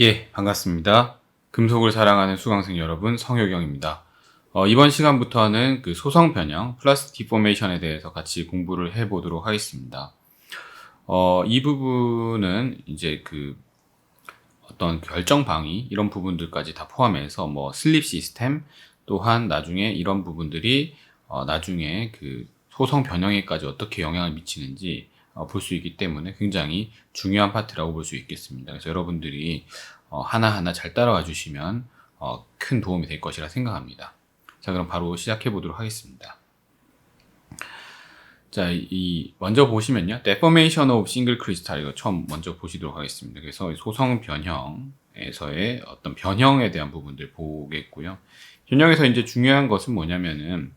예, 반갑습니다. 금속을 사랑하는 수강생 여러분, 성효경입니다. 이번 시간부터는 그 소성 변형, 플라스틱 디포메이션에 대해서 같이 공부를 해보도록 하겠습니다. 이 부분은 이제 그 어떤 결정 방위, 이런 부분들까지 다 포함해서 뭐 슬립 시스템, 또한 나중에 이런 부분들이 나중에 그 소성 변형에까지 어떻게 영향을 미치는지 볼 수 있기 때문에 굉장히 중요한 파트라고 볼 수 있겠습니다. 그래서 여러분들이 하나하나 잘 따라와 주시면 큰 도움이 될 것이라 생각합니다. 자, 그럼 바로 시작해 보도록 하겠습니다. 자, 먼저 보시면요. Deformation of Single Crystal, 이거 처음 먼저 보시도록 하겠습니다. 그래서 소성 변형에서의 어떤 변형에 대한 부분들 보겠고요. 변형에서 이제 중요한 것은 뭐냐면은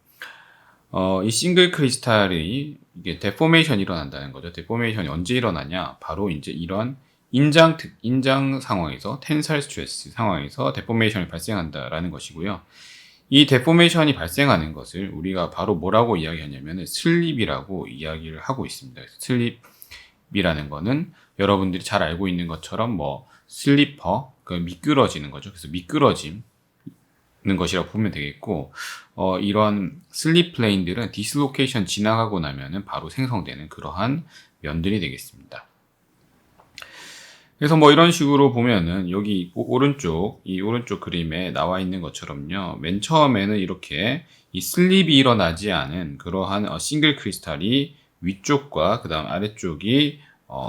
이 싱글 크리스탈이 이게 데포메이션이 일어난다는 거죠. 데포메이션이 언제 일어나냐? 바로 이제 이런 인장 상황에서, 텐사일 스트레스 상황에서 데포메이션이 발생한다라는 것이고요. 이 데포메이션이 발생하는 것을 우리가 바로 뭐라고 이야기하냐면 슬립이라고 이야기를 하고 있습니다. 슬립이라는 거는 여러분들이 잘 알고 있는 것처럼 뭐 슬리퍼, 그 미끄러지는 거죠. 그래서 미끄러짐 는 것이라고 보면 되겠고, 이런 슬립 플레인들은 디슬로케이션 지나가고 나면은 바로 생성되는 그러한 면들이 되겠습니다. 그래서 뭐 이런 식으로 보면은 여기 이 오른쪽 그림에 나와 있는 것처럼요. 맨 처음에는 이렇게 이 슬립이 일어나지 않은 그러한 싱글 크리스탈이 위쪽과 그 다음 아래쪽이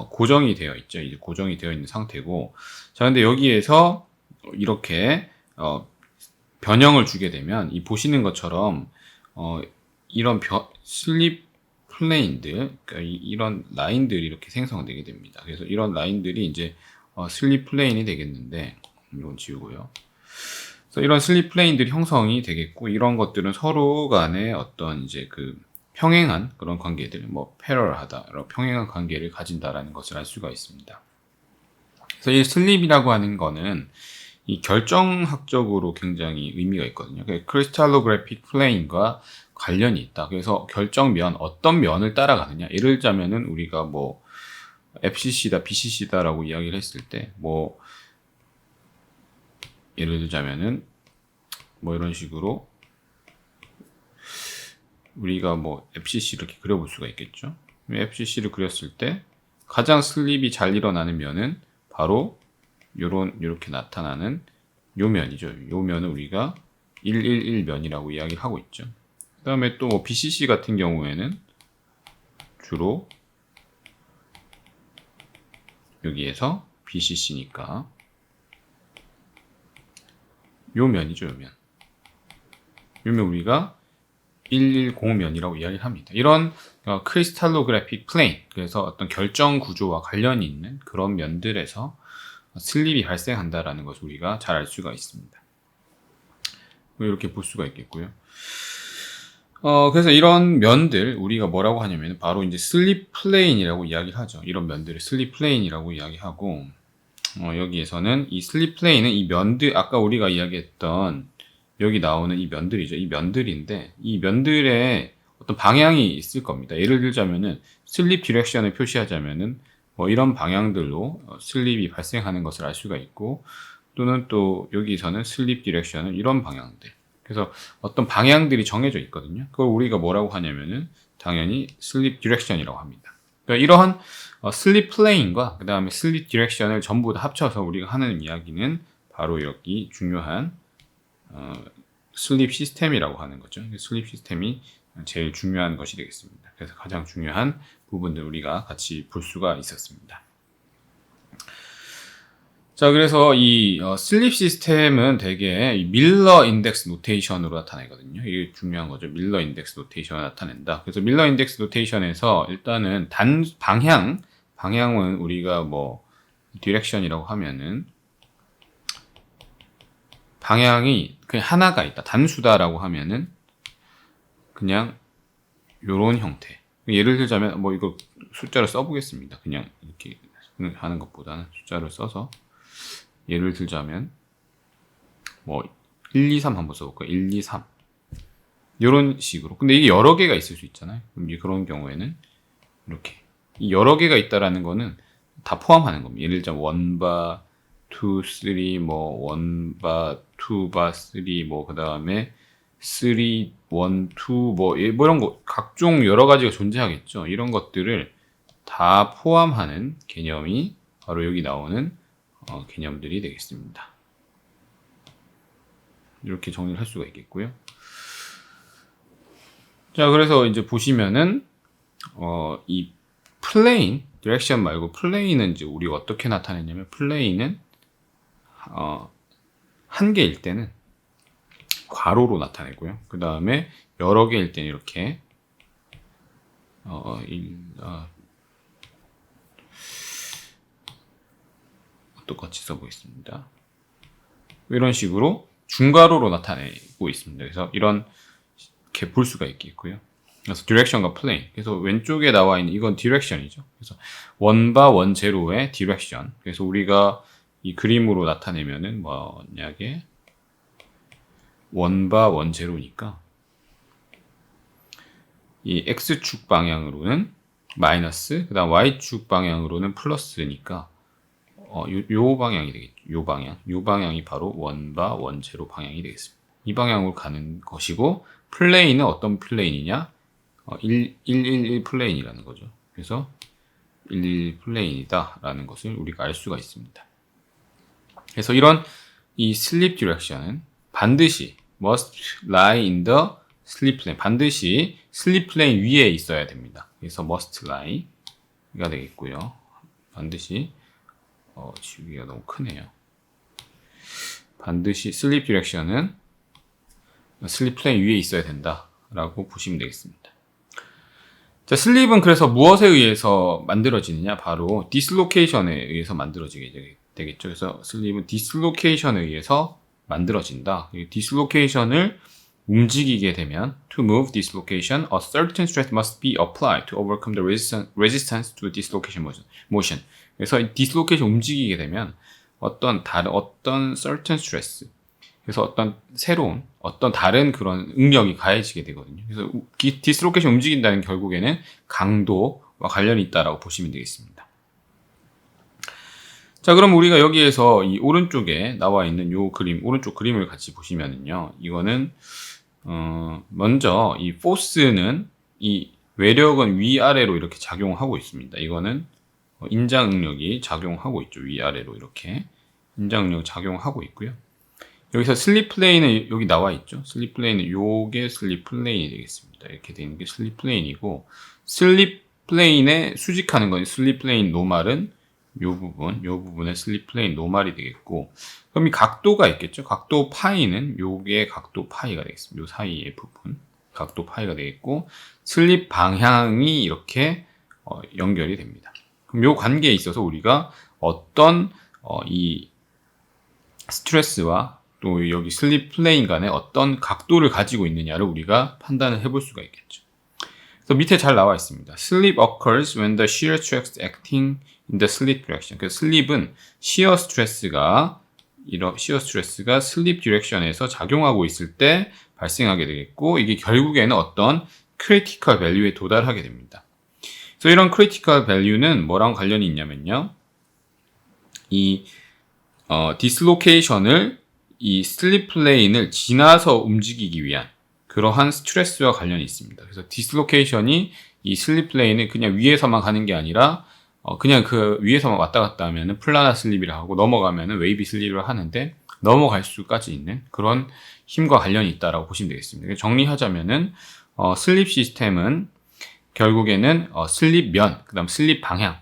고정이 되어 있죠. 이제 고정이 되어 있는 상태고, 자, 근데 여기에서 이렇게 변형을 주게 되면 이 보시는 것처럼 이런 슬립 플레인들, 그러니까 이런 라인들이 이렇게 생성되게 됩니다. 그래서 이런 라인들이 이제 슬립 플레인이 되겠는데, 이건 지우고요. 그래서 이런 슬립 플레인들이 형성이 되겠고, 이런 것들은 서로 간에 어떤 이제 그 평행한 그런 관계들, 뭐 패럴하다, 평행한 관계를 가진다라는 것을 알 수가 있습니다. 그래서 이 슬립이라고 하는 거는 이 결정학적으로 굉장히 의미가 있거든요. 크리스탈로그래픽 플레인과 관련이 있다. 그래서 결정면, 어떤 면을 따라가느냐. 예를 들자면은 우리가 뭐 FCC다, BCC다라고 이야기를 했을 때, 뭐 예를 들자면은 뭐 이런 식으로 우리가 뭐 FCC 이렇게 그려볼 수가 있겠죠. FCC를 그렸을 때 가장 슬립이 잘 일어나는 면은 바로 요렇게 나타나는 요 면이죠. 요 면은 우리가 111면이라고 이야기를 하고 있죠. 그 다음에 또 뭐 BCC 같은 경우에는 주로 여기에서 BCC니까 요 면이죠. 요 면 우리가 110면이라고 이야기를 합니다. 이런 크리스탈로그래픽 플레인, 그래서 어떤 결정 구조와 관련이 있는 그런 면들에서 슬립이 발생한다라는 것을 우리가 잘 알 수가 있습니다. 이렇게 볼 수가 있겠고요. 그래서 이런 면들 우리가 뭐라고 하냐면 바로 이제 슬립 플레인이라고 이야기를 하죠. 이런 면들을 슬립 플레인이라고 이야기하고, 여기에서는 이 슬립 플레인은 이 면들, 아까 우리가 이야기했던 여기 나오는 이 면들이죠. 이 면들인데 이 면들의 어떤 방향이 있을 겁니다. 예를 들자면은 슬립 디렉션을 표시하자면은 뭐 이런 방향들로 슬립이 발생하는 것을 알 수가 있고, 또는 또 여기서는 슬립 디렉션은 이런 방향들. 그래서 어떤 방향들이 정해져 있거든요. 그걸 우리가 뭐라고 하냐면은 당연히 슬립 디렉션이라고 합니다. 그러니까 이러한 슬립 플레인과 그 다음에 슬립 디렉션을 전부 다 합쳐서 우리가 하는 이야기는 바로 여기 중요한 슬립 시스템이라고 하는 거죠. 슬립 시스템이 제일 중요한 것이 되겠습니다. 그래서 가장 중요한 부분들 우리가 같이 볼 수가 있었습니다. 자, 그래서 이 슬립 시스템은 대개 밀러 인덱스 노테이션으로 나타내거든요. 이게 중요한 거죠. 밀러 인덱스 노테이션을 나타낸다. 그래서 밀러 인덱스 노테이션에서 일단은 방향은 우리가 뭐 디렉션이라고 하면은 방향이 그냥 하나가 있다, 단수다라고 하면은 그냥 요런 형태. 예를 들자면 뭐 이거 숫자를 써보겠습니다. 그냥 이렇게 하는 것보다는 숫자를 써서 예를 들자면 뭐 1, 2, 3 한번 써볼까요? 1, 2, 3 이런 식으로. 근데 이게 여러 개가 있을 수 있잖아요. 그럼 그런 경우에는 이렇게 여러 개가 있다라는 거는 다 포함하는 겁니다. 예를 들자면 원바, 2, 3, 뭐 1바, 2바, 3, 뭐 그 다음에 3, 1, 2, 뭐 이런 거 각종 여러 가지가 존재하겠죠. 이런 것들을 다 포함하는 개념이 바로 여기 나오는 개념들이 되겠습니다. 이렇게 정리를 할 수가 있겠고요. 자, 그래서 이제 보시면은 이 플레인 디렉션 말고 플레인은 이제 우리가 어떻게 나타내냐면 플레인은 한 개일 때는 괄호로 나타내고요. 그 다음에 여러 개일 때는 이렇게 똑같이 써보겠습니다. 이런 식으로 중괄호로 나타내고 있습니다. 그래서 이렇게 볼 수가 있겠고요. 그래서 디렉션과 플레인. 그래서 왼쪽에 나와 있는 이건 디렉션이죠. 그래서 원바 원제로의 디렉션. 그래서 우리가 이 그림으로 나타내면은 뭐냐게 원바 원제로니까 이 x축 방향으로는 마이너스, 그다음 y축 방향으로는 플러스니까 요 방향이 되겠죠. 요 방향이 바로 원바 원제로 방향이 되겠습니다. 이 방향으로 가는 것이고 플레인은 어떤 플레인이냐? 111 플레인이라는 거죠. 그래서 111 플레인이다라는 것을 우리가 알 수가 있습니다. 그래서 이런 이 슬립 디렉션은 반드시 must lie in the sleep plane. 반드시 슬립 플레인 위에 있어야 됩니다. 그래서 must lie가 되겠고요. 반드시 지우기가 너무 크네요. 반드시 슬립 디렉션은 슬립 플레인 위에 있어야 된다라고 보시면 되겠습니다. 자, 슬립은 그래서 무엇에 의해서 만들어지느냐? 바로 디슬로케이션에 의해서 만들어지게 되겠죠. 그래서 슬립은 디슬로케이션에 의해서 만들어진다. 이 디슬로케이션을 움직이게 되면 to move dislocation, a certain stress must be applied to overcome the resistance to dislocation motion. 그래서 이 디슬로케이션 움직이게 되면 어떤 certain stress, 그래서 어떤 새로운 어떤 다른 그런 응력이 가해지게 되거든요. 그래서 디슬로케이션 움직인다는 결국에는 강도와 관련이 있다라고 보시면 되겠습니다. 자, 그럼 우리가 여기에서 이 오른쪽에 나와 있는 요 그림, 오른쪽 그림을 같이 보시면은요, 이거는 먼저 이 포스는 이 외력은 위아래로 이렇게 작용하고 있습니다. 이거는 인장 응력이 작용하고 있죠. 위아래로 이렇게 인장 응력이 작용하고 있고요. 여기서 슬립 플레인은 여기 나와 있죠. 슬립 플레인은 요게 슬립 플레인이 되겠습니다. 이렇게 되는 게 슬립 플레인이고, 슬립 플레인에 수직하는 건 슬립 플레인 노말은 요 부분에 슬립 플레인 노말이 되겠고, 그럼 이 각도가 있겠죠. 각도 파이는 요게 각도 파이가 되겠습니다. 요 사이의 부분 각도 파이가 되겠고, 슬립 방향이 이렇게 연결이 됩니다. 그럼 요 관계에 있어서 우리가 어떤 이 스트레스와 또 여기 슬립 플레인 간에 어떤 각도를 가지고 있느냐를 우리가 판단을 해볼 수가 있겠죠. 그래서 밑에 잘 나와 있습니다. Sleep occurs when the shear stress acting in the slip direction. 그래서 슬립은 시어 스트레스가 슬립 디렉션에서 작용하고 있을 때 발생하게 되겠고, 이게 결국에는 어떤 크리티컬 밸류에 도달하게 됩니다. 그래서 이런 크리티컬 밸류는 뭐랑 관련이 있냐면요, 이 디슬로케이션을 이 슬립 플레인을 지나서 움직이기 위한 그러한 스트레스와 관련이 있습니다. 그래서 디슬로케이션이 이 슬립 플레인을 그냥 위에서만 가는 게 아니라 그냥 그 위에서만 왔다 갔다 하면은 플라나 슬립이라 하고, 넘어가면은 웨이비 슬립을 하는데 넘어갈 수까지 있는 그런 힘과 관련이 있다라고 보시면 되겠습니다. 정리하자면은 슬립 시스템은 결국에는 슬립 면, 그다음 슬립 방향이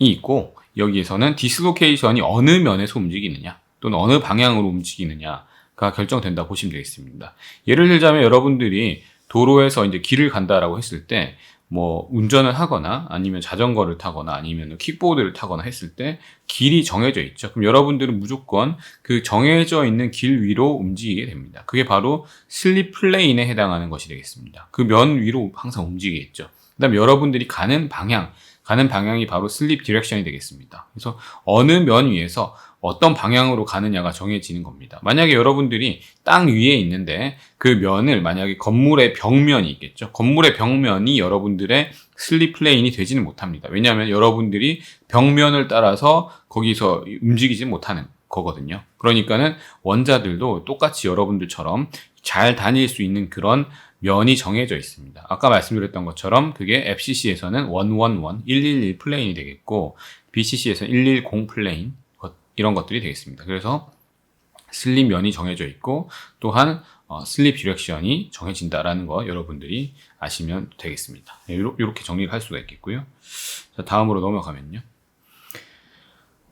있고, 여기에서는 디슬로케이션이 어느 면에서 움직이느냐 또는 어느 방향으로 움직이느냐가 결정된다 보시면 되겠습니다. 예를 들자면 여러분들이 도로에서 이제 길을 간다라고 했을 때, 뭐 운전을 하거나 아니면 자전거를 타거나 아니면 킥보드를 타거나 했을 때 길이 정해져 있죠. 그럼 여러분들은 무조건 그 정해져 있는 길 위로 움직이게 됩니다. 그게 바로 슬립 플레인에 해당하는 것이 되겠습니다. 그 면 위로 항상 움직이겠죠. 그다음에 여러분들이 가는 방향이 바로 슬립 디렉션이 되겠습니다. 그래서 어느 면 위에서 어떤 방향으로 가느냐가 정해지는 겁니다. 만약에 여러분들이 땅 위에 있는데 그 면을, 만약에 건물의 벽면이 있겠죠. 건물의 벽면이 여러분들의 슬립 플레인이 되지는 못합니다. 왜냐하면 여러분들이 벽면을 따라서 거기서 움직이지 못하는 거거든요. 그러니까는 원자들도 똑같이 여러분들처럼 잘 다닐 수 있는 그런 면이 정해져 있습니다. 아까 말씀드렸던 것처럼 그게 FCC에서는 111 플레인이 되겠고 BCC에서는 110 플레인 이런 것들이 되겠습니다. 그래서 슬립 면이 정해져 있고 또한 슬립 디렉션이 정해진다라는 거 여러분들이 아시면 되겠습니다. 이렇게 정리를 할 수가 있겠고요. 자, 다음으로 넘어가면요.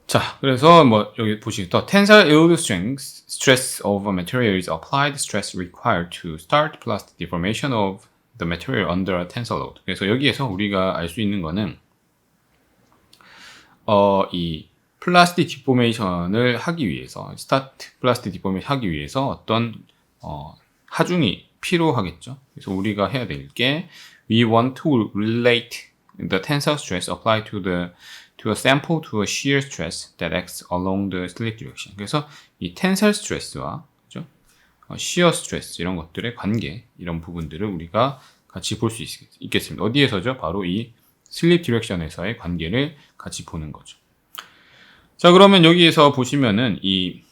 자, 그래서 여기 보시겠다. Tensile yield strength, stress of a material is applied stress required to start plastic deformation of the material under a tensile load. 그래서 여기에서 우리가 알 수 있는 거는 이 플라스틱 디포메이션을 하기 위해서 스타트 플라스틱 디포메이션 하기 위해서 어떤 하중이 필요하겠죠. 그래서 우리가 해야 될 게 we want to relate the tensile stress applied to a sample to a shear stress that acts along the slip direction. 그래서 이 tensile stress와 그죠? shear stress 이런 것들의 관계 이런 부분들을 우리가 같이 볼 수 있겠습니다. 어디에서죠? 바로 이 슬립 디렉션에서의 관계를 같이 보는 거죠. 자, 그러면 여기에서 보시면은 이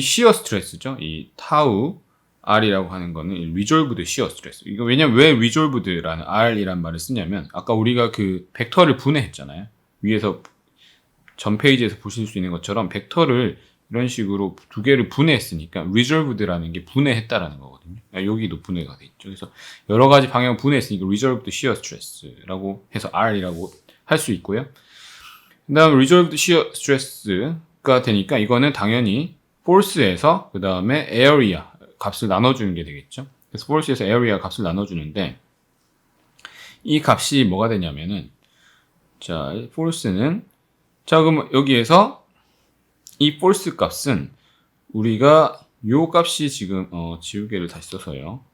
시어 스트레스죠. 이 타우 R이라고 하는 거는 resolved shear stress. 이거 왜냐면 왜 resolved라는 R이란 말을 쓰냐면 아까 우리가 그 벡터를 분해했잖아요. 위에서 전 페이지에서 보실 수 있는 것처럼 벡터를 이런 식으로 두 개를 분해했으니까 resolved라는 게 분해했다라는 거거든요. 여기도 분해가 돼 있죠. 그래서 여러 가지 방향 분해했으니까 resolved shear stress라고 해서 R이라고 할 수 있고요. 그다음 resolved shear stress가 되니까 이거는 당연히 force에서 그다음에 area 값을 나눠주는 게 되겠죠. 그래서 force에서 area 값을 나눠주는데 이 값이 뭐가 되냐면은 자 force는 자 그럼 여기에서 이 force 값은 우리가 요 값이 지금 지우개를 다시 써서요.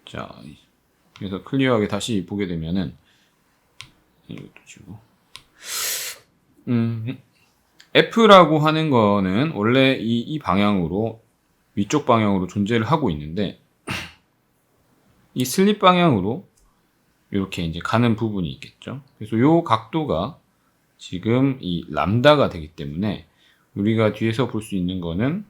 자 그래서 클리어하게 다시 보게 되면은 이것도 지우고 F라고 하는 거는 원래 이 방향으로 위쪽 방향으로 존재를 하고 있는데 이 슬립 방향으로 이렇게 이제 가는 부분이 있겠죠. 그래서 요 각도가 지금 이 람다가 되기 때문에 우리가 뒤에서 볼 수 있는 거는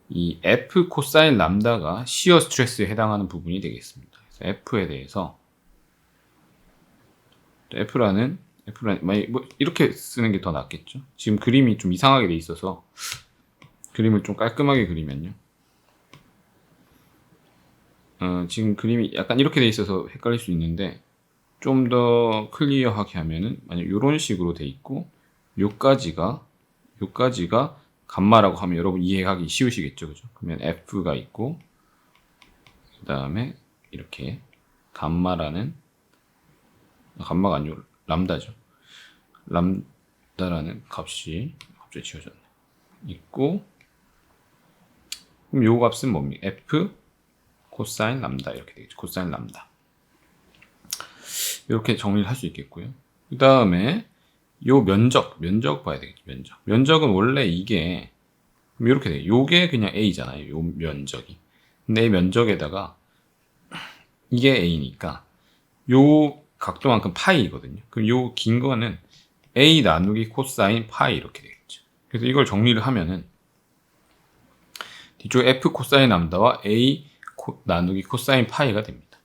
이 F 코사인 람다가 시어 스트레스에 해당하는 부분이 되겠습니다. 그래서 F에 대해서 F라는 뭐 이렇게 쓰는 게 더 낫겠죠. 지금 그림이 좀 이상하게 돼 있어서 그림을 좀 깔끔하게 그리면요. 지금 그림이 약간 이렇게 돼 있어서 헷갈릴 수 있는데 좀 더 클리어하게 하면은 만약 이런 식으로 돼 있고 요까지가 감마라고 하면 여러분 이해하기 쉬우시겠죠, 그죠? 그러면 F가 있고 그 다음에 이렇게 감마가 아니고 람다죠. 람다라는 값이 갑자기 지워졌네. 있고 그럼 요 값은 뭡니까? F 코사인 람다 이렇게 되겠죠. 코사인 람다. 이렇게 정리를 할 수 있겠고요. 그 다음에 요 면적 봐야 되겠죠. 면적은 원래 이게 이렇게 돼요. 요게 그냥 A잖아요. 요 면적이. 근데 이 면적에다가 이게 A니까 요 각도만큼 파이거든요. 그럼 요 긴 거는 A 나누기 코사인 파이 이렇게 되겠죠. 그래서 이걸 정리를 하면은 뒤쪽 F 코사인 람다와 A 나누기 코사인 파이가 됩니다.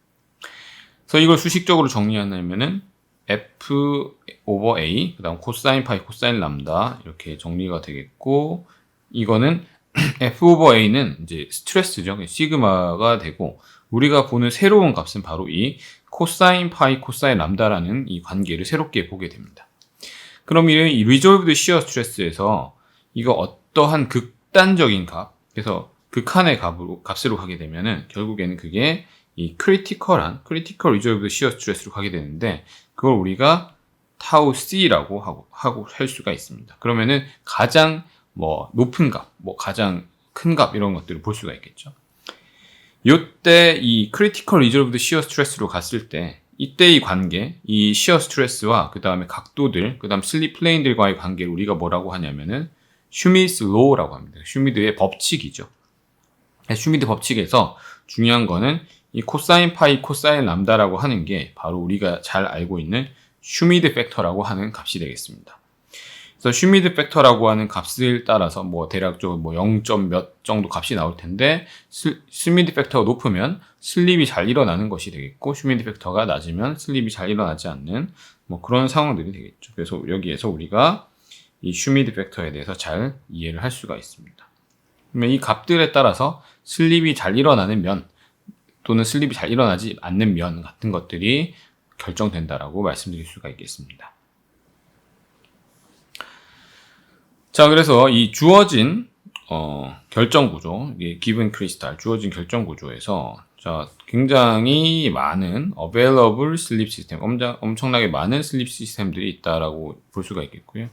그래서 이걸 수식적으로 정리하려면은 F 오버 A, 그 다음 코사인 파이, 코사인 람다 이렇게 정리가 되겠고 이거는 F 오버 A는 이제 스트레스죠. 시그마가 되고 우리가 보는 새로운 값은 바로 이 코사인 파이, 코사인 람다라는 이 관계를 새롭게 보게 됩니다. 그럼 이 resolved shear stress에서 이거 어떠한 극단적인 값, 그래서 극한의 값으로 가게 되면은 결국에는 그게 이 critical resolved shear stress로 가게 되는데 그걸 우리가 타우 C라고 하고 할 수가 있습니다. 그러면은 가장 높은 값, 가장 큰 값 이런 것들을 볼 수가 있겠죠. 이때 이 critical resolved shear stress로 갔을 때 이때의 관계, 이 shear stress와 그 다음에 각도들, 그 다음 슬립 플레인들과의 관계를 우리가 뭐라고 하냐면은 슈미드 law라고 합니다. 슈미드의 법칙이죠. 슈미드 법칙에서 중요한 거는 이 코사인 파이, 코사인 람다라고 하는 게 바로 우리가 잘 알고 있는 슈미드 팩터라고 하는 값이 되겠습니다. 그래서 슈미드 팩터라고 하는 값을 따라서 뭐 대략적으로 뭐 0. 몇 정도 값이 나올 텐데 슈미드 팩터가 높으면 슬립이 잘 일어나는 것이 되겠고 슈미드 팩터가 낮으면 슬립이 잘 일어나지 않는 뭐 그런 상황들이 되겠죠. 그래서 여기에서 우리가 이 슈미드 팩터에 대해서 잘 이해를 할 수가 있습니다. 그러면 이 값들에 따라서 슬립이 잘 일어나는 면 또는 슬립이 잘 일어나지 않는 면 같은 것들이 결정된다라고 말씀드릴 수가 있겠습니다. 자, 그래서 이 주어진 결정 구조, 이게 given crystal, 주어진 결정 구조에서 자, 굉장히 많은 available sleep system, 엄청나게 많은 슬립 시스템들이 있다라고 볼 수가 있겠고요.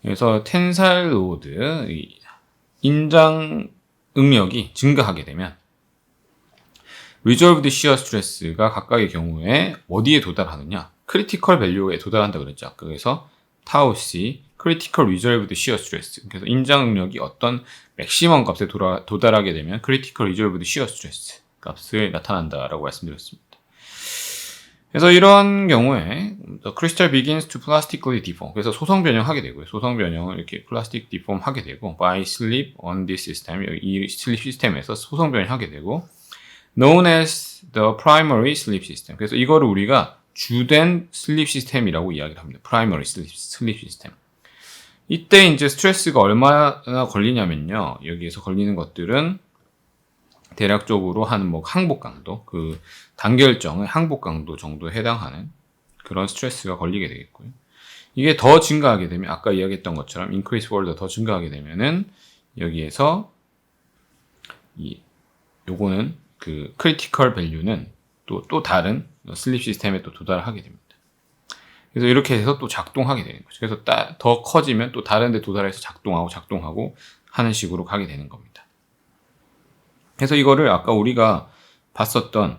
그래서 텐사일 로드, 인장 응력이 증가하게 되면 resolved shear stress가 각각의 경우에 어디에 도달하느냐? 크리티컬 밸류에 도달한다 그랬죠. 아까. 그래서 타우 C, critical resolved shear stress. 그래서 인장 응력이 어떤 맥시멈 값에 도달하게 되면 critical resolved shear stress 값을 나타난다라고 말씀드렸습니다. 그래서 이런 경우에 the crystal begins to plastically deform. 그래서 소성 변형하게 되고요. 소성 변형을 이렇게 plastic deform 하게 되고 by sleep on this system. 이 슬립 시스템에서 소성 변형하게 되고 known as the primary sleep system. 그래서 이거를 우리가 주된 슬립 시스템이라고 이야기를 합니다. primary sleep system. 이때 이제 스트레스가 얼마나 걸리냐면요. 여기에서 걸리는 것들은 대략적으로 한 뭐 항복 강도, 그 단결정의 항복 강도 정도에 해당하는 그런 스트레스가 걸리게 되겠고요. 이게 더 증가하게 되면 아까 이야기했던 것처럼 increase further 더 증가하게 되면은 여기에서 요거는 그 critical value는 또 다른 슬립 시스템에 또 도달하게 됩니다. 그래서 이렇게 해서 또 작동하게 되는 거죠. 그래서 더 커지면 또 다른 데 도달해서 작동하고 하는 식으로 가게 되는 겁니다. 그래서 이거를 아까 우리가 봤었던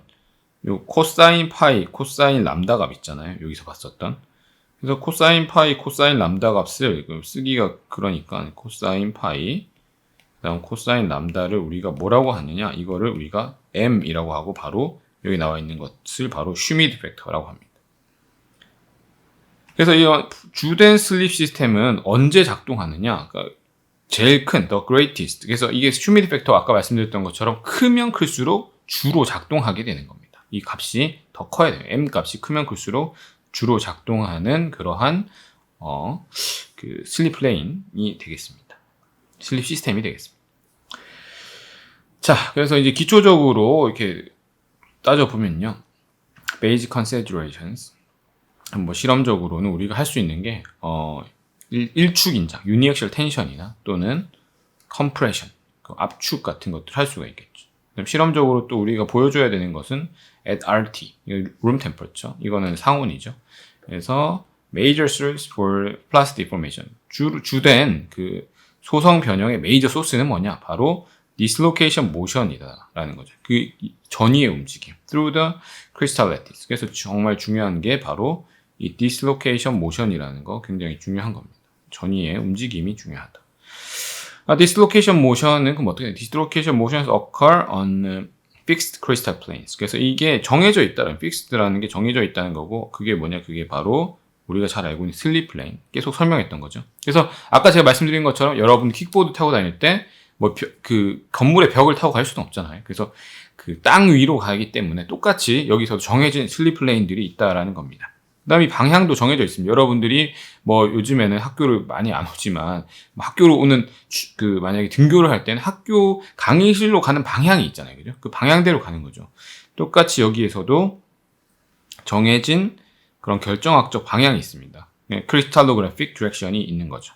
요 코사인 파이, 코사인 람다 값 있잖아요. 여기서 봤었던. 그래서 코사인 파이, 코사인 람다 값을 쓰기가 그러니까 코사인 파이, 그다음 코사인 람다를 우리가 뭐라고 하느냐? 이거를 우리가 m이라고 하고 바로 여기 나와 있는 것을 바로 슈미드 팩터라고 합니다. 그래서 이 주된 슬립 시스템은 언제 작동하느냐? 그러니까 제일 큰, the greatest. 그래서 이게 슈미드 팩터 아까 말씀드렸던 것처럼 크면 클수록 주로 작동하게 되는 겁니다. 이 값이 더 커야 돼요. m 값이 크면 클수록 주로 작동하는 그러한 그 슬립 플레인이 되겠습니다. 슬립 시스템이 되겠습니다. 자, 그래서 이제 기초적으로 이렇게 따져보면요. basic considerations. 뭐 실험적으로는 우리가 할 수 있는 게 일축 인장, 유니액셜 텐션이나 또는 컴프레션, 압축 같은 것들 할 수가 있겠죠. 실험적으로 또 우리가 보여줘야 되는 것은 at RT, room temperature, 이거는 상온이죠. 그래서 major source for plastic deformation, 주된 그 소성 변형의 메이저 소스는 뭐냐? 바로 dislocation motion이다라는 거죠. 그 전이의 움직임, through the crystal lattice. 그래서 정말 중요한 게 바로 이 dislocation motion이라는 거 굉장히 중요한 겁니다. 전이의 움직임이 중요하다. dislocation motion은 그럼 어떻게 돼? dislocation motions occur on fixed crystal planes. 그래서 이게 정해져 있다는, fixed라는 게 정해져 있다는 거고, 그게 뭐냐? 그게 바로 우리가 잘 알고 있는 슬립 플레인. 계속 설명했던 거죠. 그래서 아까 제가 말씀드린 것처럼 여러분 킥보드 타고 다닐 때 뭐 그 건물의 벽을 타고 갈 수는 없잖아요. 그래서 그 땅 위로 가기 때문에 똑같이 여기서도 정해진 슬립 플레인들이 있다라는 겁니다. 그 다음에 방향도 정해져 있습니다. 여러분들이 뭐 요즘에는 학교를 많이 안 오지만 학교로 오는 그 만약에 등교를 할 때는 학교 강의실로 가는 방향이 있잖아요. 그죠? 그 방향대로 가는 거죠. 똑같이 여기에서도 정해진 그런 결정학적 방향이 있습니다. 크리스탈로그래픽 디렉션이 있는 거죠.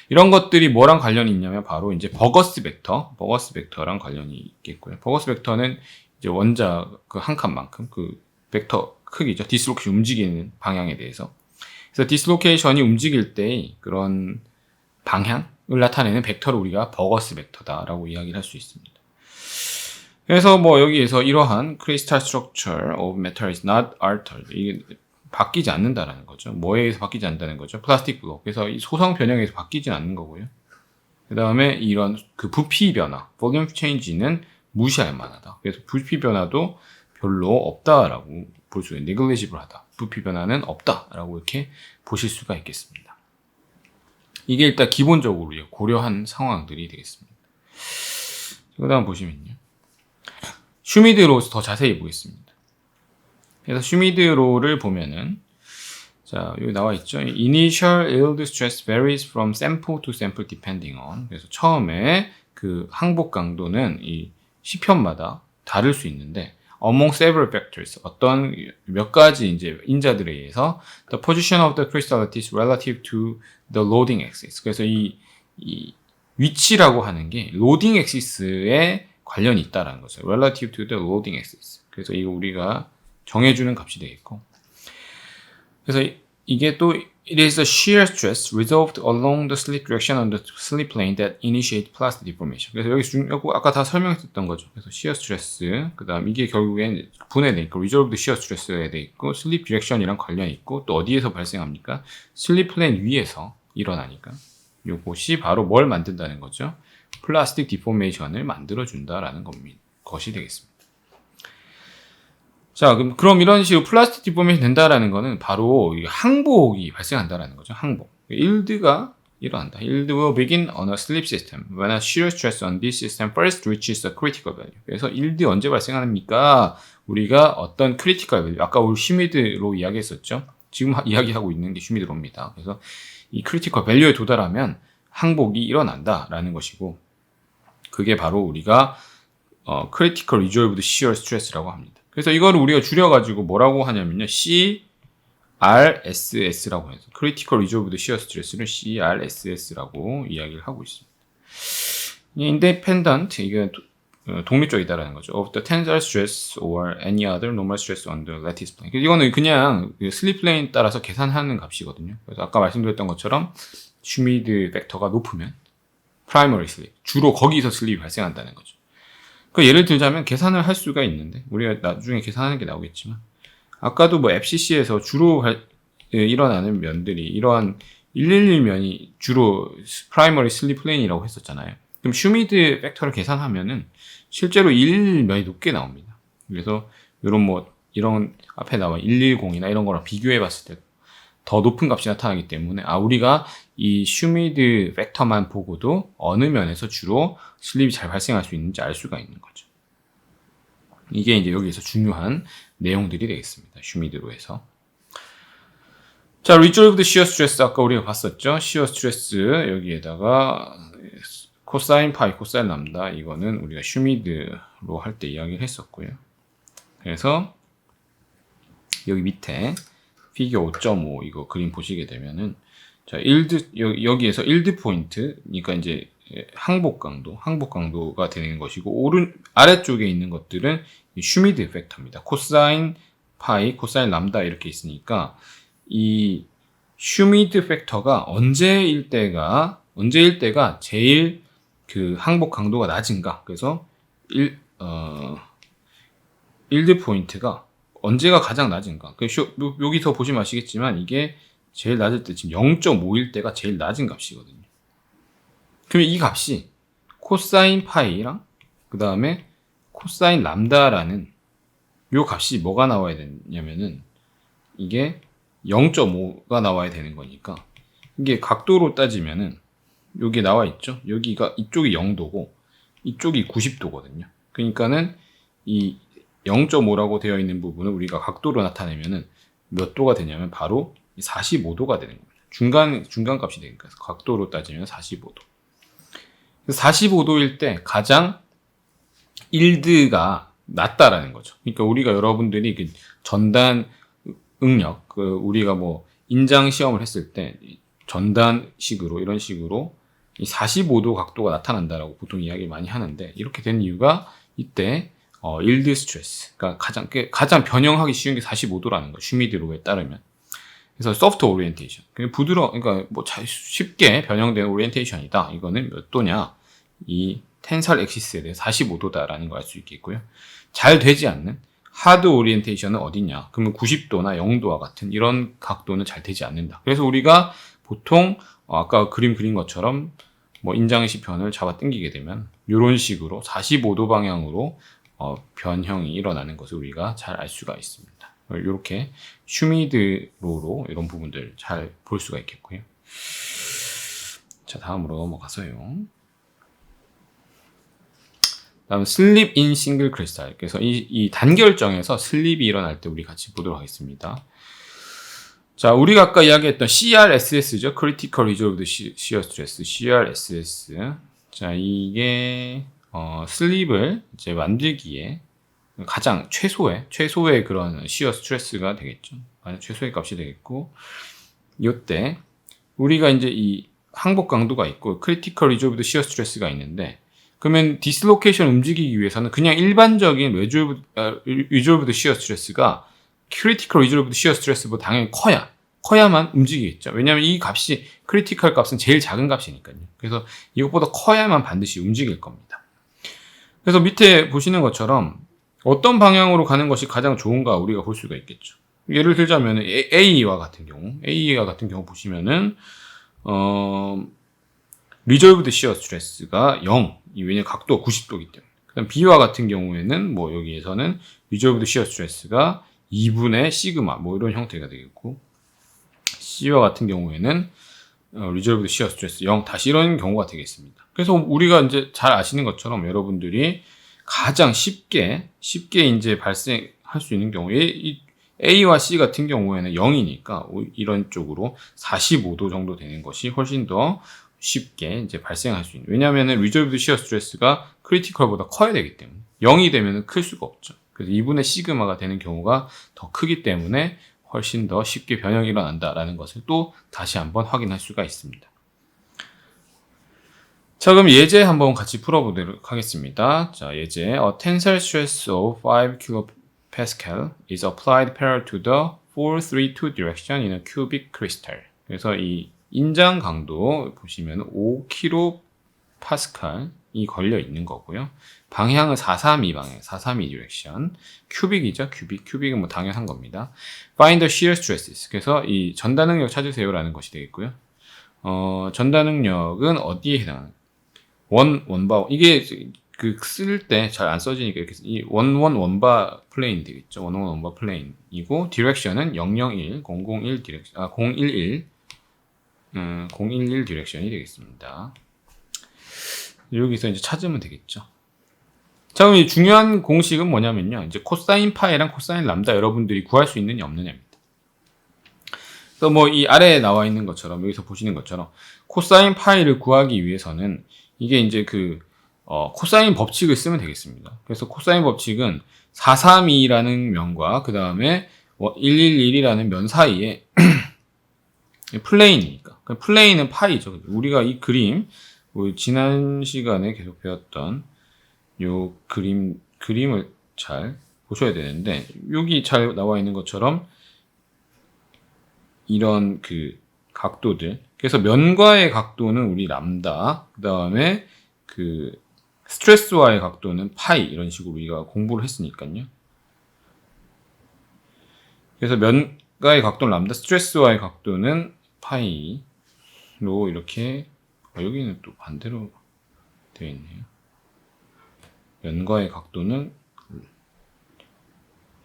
이런 것들이 뭐랑 관련이 있냐면 바로 이제 버거스 벡터랑 관련이 있겠고요. 버거스 벡터는 이제 원자 그 한 칸만큼 그 벡터 크기죠. 디스로케이션 움직이는 방향에 대해서. 그래서 디스로케이션이 움직일 때의 그런 방향을 나타내는 벡터를 우리가 버거스 벡터다라고 이야기를 할 수 있습니다. 그래서 뭐 여기에서 이러한 crystal structure of matter is not altered. 이게 바뀌지 않는다라는 거죠. 뭐에 의해서 바뀌지 않는다는 거죠. 플라스틱 블록. 그래서 이 소성 변형에 의해서 바뀌지 않는 거고요. 그 다음에 이런 그 부피 변화, volume change는 무시할 만하다. 그래서 부피 변화도 별로 없다라고 볼 수 있는 negligible하다. 부피 변화는 없다라고 이렇게 보실 수가 있겠습니다. 이게 일단 기본적으로 고려한 상황들이 되겠습니다. 그 다음 보시면요. 슈미드로 더 자세히 보겠습니다. 그래서 슈미드로를 보면은 자, 여기 나와 있죠. Initial yield stress varies from sample to sample depending on. 그래서 처음에 그 항복 강도는 이 시편마다 다를 수 있는데 among several factors 어떤 몇 가지 이제 인자들에 의해서 the position of the crystal lattice relative to the loading axis. 그래서 이 위치라고 하는 게 로딩 엑시스에 관련이 있다라는 거죠. relative to the loading axis. 그래서 이거 우리가 정해주는 값이 되겠고. 그래서 이게 또 it is the shear stress resolved along the slip direction on the slip plane that initiate plastic deformation. 그래서 여기 중요하고 아까 다 설명했던 거죠. 그래서 shear stress, 그다음 이게 결국엔 분해돼 있고 resolved shear stress에 돼 있고 slip direction이랑 관련이 있고 또 어디에서 발생합니까? slip plane 위에서 일어나니까 요것이 바로 뭘 만든다는 거죠? 플라스틱 디포메이션을 만들어준다라는 것이 되겠습니다. 자, 그럼 이런 식으로 플라스틱 디포메이션 된다라는 거는 바로 항복이 발생한다라는 거죠. 항복. yield가 일어난다. yield will begin on a slip system when a shear stress on this system first reaches a critical value. 그래서 yield 언제 발생합니까? 우리가 어떤 critical value, 아까 우리 슈미드로 이야기했었죠. 지금 이야기하고 있는 게 슈미드로입니다. 그래서 이 critical value에 도달하면 항복이 일어난다라는 것이고, 그게 바로 우리가 critical resolved shear stress라고 합니다. 그래서 이거를 우리가 줄여가지고 뭐라고 하냐면요. CRSS라고 해서 Critical Resolved Shear Stress를 CRSS라고 이야기를 하고 있습니다. Independent, 이게 독립적이다라는 거죠. Of the tensile stress or any other normal stress on the lattice plane. 이거는 그냥 슬립 플레인 따라서 계산하는 값이거든요. 그래서 아까 말씀드렸던 것처럼 슈미드 팩터가 높으면 primary slip, 주로 거기서 슬립이 발생한다는 거죠. 그 예를 들자면 계산을 할 수가 있는데 우리가 나중에 계산하는 게 나오겠지만 아까도 뭐 FCC에서 주로 일어나는 면들이 이러한 111면이 주로 프라이머리 슬립 플레인이라고 했었잖아요. 그럼 슈미드 팩터를 계산하면은 실제로 111면이 높게 나옵니다. 그래서 이런 앞에 나와 110이나 이런 거랑 비교해 봤을 때 더 높은 값이 나타나기 때문에 우리가 이 슈미드 팩터만 보고도 어느 면에서 주로 슬립이 잘 발생할 수 있는지 알 수가 있는 거죠. 이게 이제 여기에서 중요한 내용들이 되겠습니다. 슈미드로에서. 자, resolved shear stress 아까 우리가 봤었죠. shear stress 여기에다가 코사인 파이, 코사인 람다 이거는 우리가 슈미드로 할 때 이야기를 했었고요. 그래서 여기 밑에 피겨 5.5 이거 그림 보시게 되면은 자, 여기에서 일드 포인트, 그러니까 이제 항복 강도가 되는 것이고 아래쪽에 있는 것들은 슈미드 팩터입니다. 코사인 파이, 코사인 람다 이렇게 있으니까 이 슈미드 팩터가 언제일 때가 제일 그 항복 강도가 낮은가? 그래서 일드 포인트가 언제가 가장 낮은가? 여기서 보시면 아시겠지만 이게 제일 낮을 때 지금 0.5일 때가 제일 낮은 값이거든요. 그러면 이 값이 코사인 파이랑 그 다음에 코사인 람다라는 요 값이 뭐가 나와야 되냐면은 이게 0.5가 나와야 되는 거니까 이게 각도로 따지면은 여기 나와 있죠. 여기가 이쪽이 0도고 이쪽이 90도거든요. 그러니까는 이 0.5라고 되어 있는 부분을 우리가 각도로 나타내면은 몇 도가 되냐면 바로 45도가 되는 겁니다. 중간 값이 되니까 각도로 따지면 45도. 45도일 때 가장 일드가 낮다라는 거죠. 그러니까 우리가 여러분들이 그 전단 응력, 우리가 뭐 인장 시험을 했을 때 전단식으로 이런 식으로 이 45도 각도가 나타난다라고 보통 이야기를 많이 하는데 이렇게 된 이유가 이때 일드 스트레스, 그러니까 가장 변형하기 쉬운 게 45도라는 거, 슈미드로에 따르면. 그래서 소프트 오리엔테이션, 그러니까 뭐 쉽게 변형되는 오리엔테이션이다. 이거는 몇 도냐? 이 텐설 엑시스에 대해 45도다라는 걸 알 수 있겠고요. 잘 되지 않는 하드 오리엔테이션은 어디냐? 그러면 90도나 0도와 같은 이런 각도는 잘 되지 않는다. 그래서 우리가 보통 아까 그린 것처럼 뭐 인장시편을 잡아 당기게 되면 이런 식으로 45도 방향으로 변형이 일어나는 것을 우리가 잘 알 수가 있습니다. 이렇게 슈미드로로 이런 부분들 잘 볼 수가 있겠고요. 자, 다음으로 넘어가서요. 다음 슬립 인 싱글 크리스탈. 그래서 이 단결정에서 슬립이 일어날 때 우리 같이 보도록 하겠습니다. 자, 우리가 아까 이야기했던 CRSS죠. Critical Resolved Shear Stress, CRSS. 자, 이게 슬립을 이제 만들기에 가장 최소의 그런 시어 스트레스가 되겠죠. 최소의 값이 되겠고, 이때 우리가 이제 이 항복 강도가 있고 크리티컬 리졸브드 시어 스트레스가 있는데, 그러면 디슬로케이션 움직이기 위해서는 그냥 일반적인 리졸브드 시어 스트레스가 크리티컬 리졸브드 시어 스트레스보다 당연히 커야만 움직이겠죠. 왜냐하면 이 값이 크리티컬 값은 제일 작은 값이니까요. 그래서 이것보다 커야만 반드시 움직일 겁니다. 그래서 밑에 보시는 것처럼 어떤 방향으로 가는 것이 가장 좋은가 우리가 볼 수가 있겠죠. 예를 들자면 A와 같은 경우 보시면은 리졸브드 시어 스트레스가 0. 왜냐면 각도가 90도이기 때문에. 그다음 B와 같은 경우에는 뭐 여기에서는 리졸브드 시어 스트레스가 2분의 시그마 뭐 이런 형태가 되겠고, C와 같은 경우에는 리졸브드 시어 스트레스 0 다시 이런 경우가 되겠습니다. 그래서 우리가 이제 잘 아시는 것처럼 여러분들이 가장 쉽게 이제 발생할 수 있는 경우에 이 A와 C 같은 경우에는 0이니까 이런 쪽으로 45도 정도 되는 것이 훨씬 더 쉽게 이제 발생할 수 있는. 왜냐하면 리졸브드 시어 스트레스가 크리티컬보다 커야 되기 때문에 0이 되면 클 수가 없죠. 그래서 2분의 시그마가 되는 경우가 더 크기 때문에 훨씬 더 쉽게 변형이 일어난다라는 것을 또 다시 한번 확인할 수가 있습니다. 자, 그럼 예제 한번 같이 풀어보도록 하겠습니다. 자, 예제. A tensile stress of 5 kPa is applied parallel to the 432 direction in a cubic crystal. 그래서 이 인장 강도 보시면 5kPa이 걸려 있는 거고요. 방향은 432 방향, 432 디렉션. 큐빅이죠. 큐빅은 뭐 당연한 겁니다. Find the shear stresses. 그래서 이 전달 능력 찾으세요라는 것이 되겠고요. 전달 능력은 어디에 해당하는? 원바 이게 쓸 때 잘 안 써지니까 이렇게 이 원바 플레인 되겠죠. 원바 플레인이고 디렉션은 001, 001 디렉션, 011 디렉션이 되겠습니다. 여기서 이제 찾으면 되겠죠. 자, 그럼 이 중요한 공식은 뭐냐면요. 이제 코사인 파이랑 코사인 람다 여러분들이 구할 수 있느냐 없느냐입니다. 그래서 뭐 이 아래에 나와 있는 것처럼 여기서 보시는 것처럼 코사인 파이를 구하기 위해서는 이게 이제 코사인 법칙을 쓰면 되겠습니다. 그래서 코사인 법칙은 432라는 면과 그 다음에 111이라는 면 사이에 플레인이니까. 플레인은 파이죠. 우리가 이 그림, 지난 시간에 계속 배웠던 요 그림을 잘 보셔야 되는데, 여기 잘 나와 있는 것처럼 이런 각도들. 그래서 면과의 각도는 우리 람다, 그 다음에 스트레스와의 각도는 파이, 이런 식으로 우리가 공부를 했으니까요. 그래서 면과의 각도는 람다, 스트레스와의 각도는 파이로 이렇게, 여기는 또 반대로 되어 있네요. 면과의 각도는,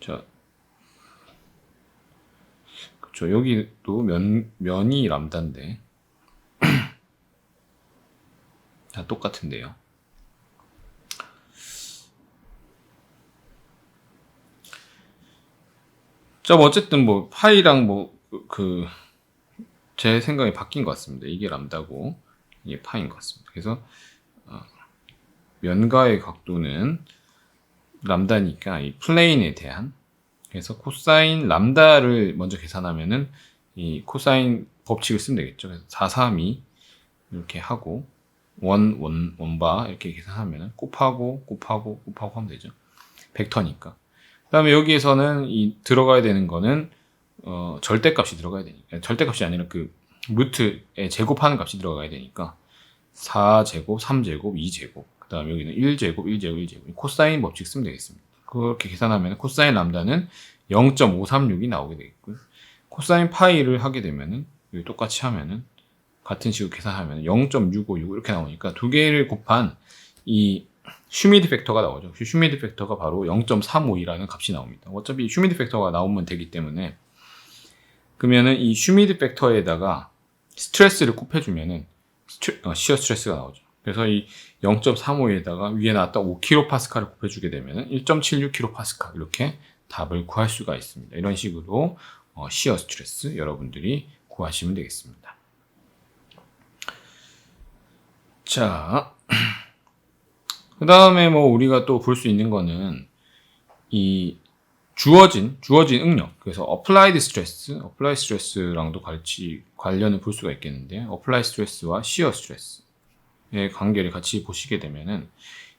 자, 그쵸. 여기도 면이 람다인데, 다 똑같은데요. 자, 어쨌든 파이랑 제 생각이 바뀐 것 같습니다. 이게 람다고, 이게 파인 것 같습니다. 그래서, 면과의 각도는 람다니까 이 플레인에 대한, 그래서 코사인 람다를 먼저 계산하면은 이 코사인 법칙을 쓰면 되겠죠. 그래서 432 이렇게 하고 원바 이렇게 계산하면은 곱하고 하면 되죠. 벡터니까. 그다음에 여기에서는 이 들어가야 되는 거는 절대값이 들어가야 되니까, 절대값이 아니라 루트에 제곱하는 값이 들어가야 되니까 4제곱, 3제곱, 2제곱. 그다음에 여기는 1제곱. 코사인 법칙 쓰면 되겠습니다. 그렇게 계산하면 코사인 람다는 0.536이 나오게 되겠고요. 코사인 파이를 하게 되면은 여기 똑같이 하면은 같은 식으로 계산하면 0.656 이렇게 나오니까 두 개를 곱한 이 휴미드 팩터가 나오죠. 휴미드 팩터가 바로 0.352라는 값이 나옵니다. 어차피 휴미드 팩터가 나오면 되기 때문에 그러면은 이 휴미드 팩터에다가 스트레스를 곱해주면은 시어 스트레스가 나오죠. 그래서 이 0.352에다가 위에 나왔던 5kPa를 곱해주게 되면은 1.76kPa 이렇게 답을 구할 수가 있습니다. 이런 식으로 시어 스트레스 여러분들이 구하시면 되겠습니다. 자, 그 다음에 뭐 우리가 또 볼 수 있는 거는 이 주어진 응력. 그래서 applied stress랑도 같이 관련을 볼 수가 있겠는데요. applied stress와 shear stress의 관계를 같이 보시게 되면은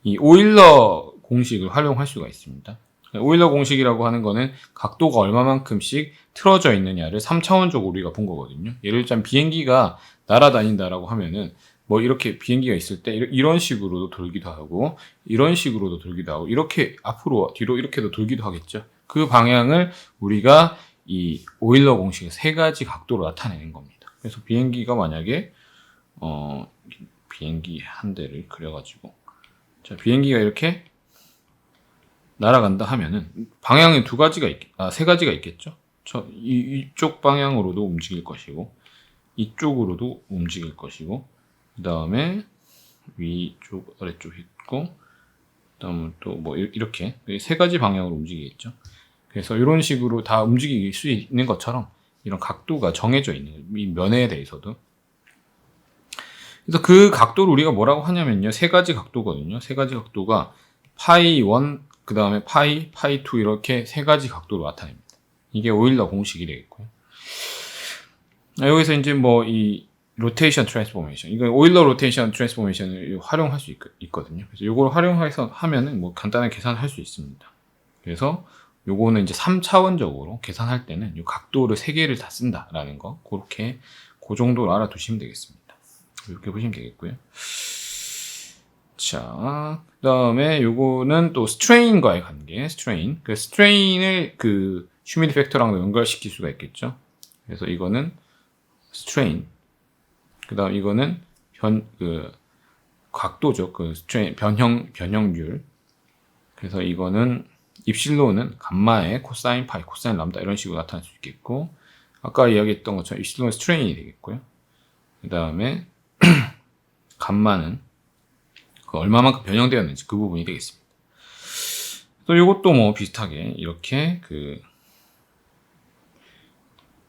이 오일러 공식을 활용할 수가 있습니다. 오일러 공식이라고 하는 거는 각도가 얼마만큼씩 틀어져 있느냐를 3차원적으로 우리가 본 거거든요. 예를 들자면 비행기가 날아다닌다라고 하면은 뭐 이렇게 비행기가 있을 때 이런 식으로도 돌기도 하고 이런 식으로도 돌기도 하고 이렇게 앞으로 뒤로 이렇게도 돌기도 하겠죠. 그 방향을 우리가 이 오일러 공식의 세 가지 각도로 나타내는 겁니다. 그래서 비행기가 만약에 비행기 한 대를 그려가지고 자 비행기가 이렇게 날아간다 하면은 방향이 세 가지가 있겠죠. 이쪽 방향으로도 움직일 것이고 이쪽으로도 움직일 것이고 그 다음에 위쪽 아래쪽 있고 그 다음에 또 뭐 이렇게 세 가지 방향으로 움직이겠죠. 그래서 이런 식으로 다 움직일 수 있는 것처럼 이런 각도가 정해져 있는 이 면에 대해서도 그래서 그 각도를 우리가 뭐라고 하냐면요. 세 가지 각도거든요. 세 가지 각도가 파이 1, 그 다음에 파이 2 이렇게 세 가지 각도로 나타냅니다. 이게 오일러 공식이 되겠고요. 여기서 이제 뭐 이 로테이션 트랜스포메이션 이거 오일러 로테이션 트랜스포메이션을 활용할 수 있거든요. 그래서 이걸 활용해서 하면은 뭐 간단하게 계산할 수 있습니다. 그래서 요거는 이제 3차원적으로 계산할 때는 이 각도를 3개를 다 쓴다라는 거 그렇게 그 정도로 알아두시면 되겠습니다. 이렇게 보시면 되겠고요. 자, 그 다음에 요거는 또 스트레인과의 관계, 스트레인. 그 스트레인을 그 휴미드 팩터랑 연결시킬 수가 있겠죠. 그래서 이거는 스트레인. 그 다음 이거는 각도죠. 그 스트레인, 변형률. 그래서 이거는 입실론은 감마의 코사인 파이, 코사인 람다 이런 식으로 나타날 수 있겠고, 아까 이야기했던 것처럼 입실론은 스트레인이 되겠고요. 그 다음에 감마는 그 얼마만큼 변형되었는지 그 부분이 되겠습니다. 또 이것도 뭐 비슷하게 이렇게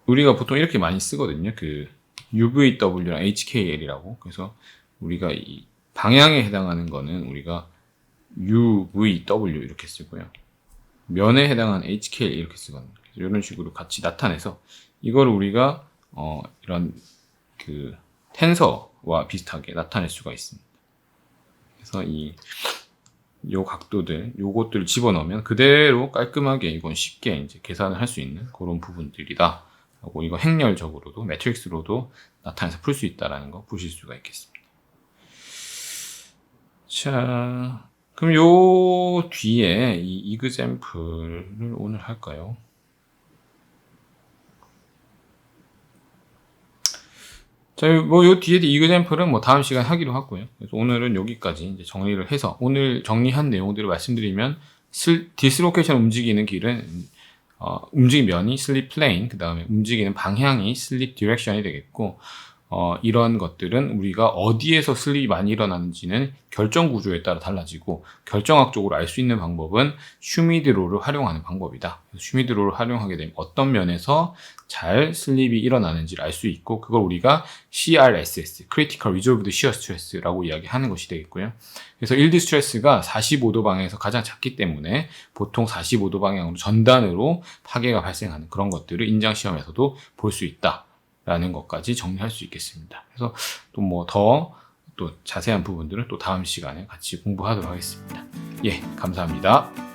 우리가 보통 이렇게 많이 쓰거든요. 그 UVW랑 HKL이라고. 그래서 우리가 이 방향에 해당하는 거는 우리가 UVW 이렇게 쓰고요. 면에 해당하는 HKL 이렇게 쓰거든요. 그래서 이런 식으로 같이 나타내서 이걸 우리가 이런 그 텐서와 비슷하게 나타낼 수가 있습니다. 그래서 요 각도들, 요것들을 집어넣으면 그대로 깔끔하게 이건 쉽게 이제 계산을 할 수 있는 그런 부분들이다. 하고 이거 행렬적으로도 매트릭스로도 나타내서 풀 수 있다라는 거 보실 수가 있겠습니다. 자, 그럼 요 뒤에 이 이그젬플을 오늘 할까요? 자, 뭐 요 뒤에 이그젬플은 뭐 다음 시간 하기로 하고요. 그래서 오늘은 여기까지 이제 정리를 해서 오늘 정리한 내용들을 말씀드리면 디스로케이션 움직이는 길은 움직임 면이 슬립 플레인, 그 다음에 움직이는 방향이 슬립 디렉션이 되겠고, 이런 것들은 우리가 어디에서 슬립이 많이 일어나는지는 결정 구조에 따라 달라지고, 결정학적으로 알 수 있는 방법은 휴미드로를 활용하는 방법이다. 휴미드로를 활용하게 되면 어떤 면에서 잘 슬립이 일어나는지를 알 수 있고, 그걸 우리가 CRSS, Critical Resolved Shear Stress라고 이야기하는 것이 되겠고요. 그래서 일드 스트레스가 45도 방향에서 가장 작기 때문에 보통 45도 방향으로 전단으로 파괴가 발생하는 그런 것들을 인장시험에서도 볼 수 있다. 라는 것까지 정리할 수 있겠습니다. 그래서 또 뭐 또 자세한 부분들은 또 다음 시간에 같이 공부하도록 하겠습니다. 예, 감사합니다.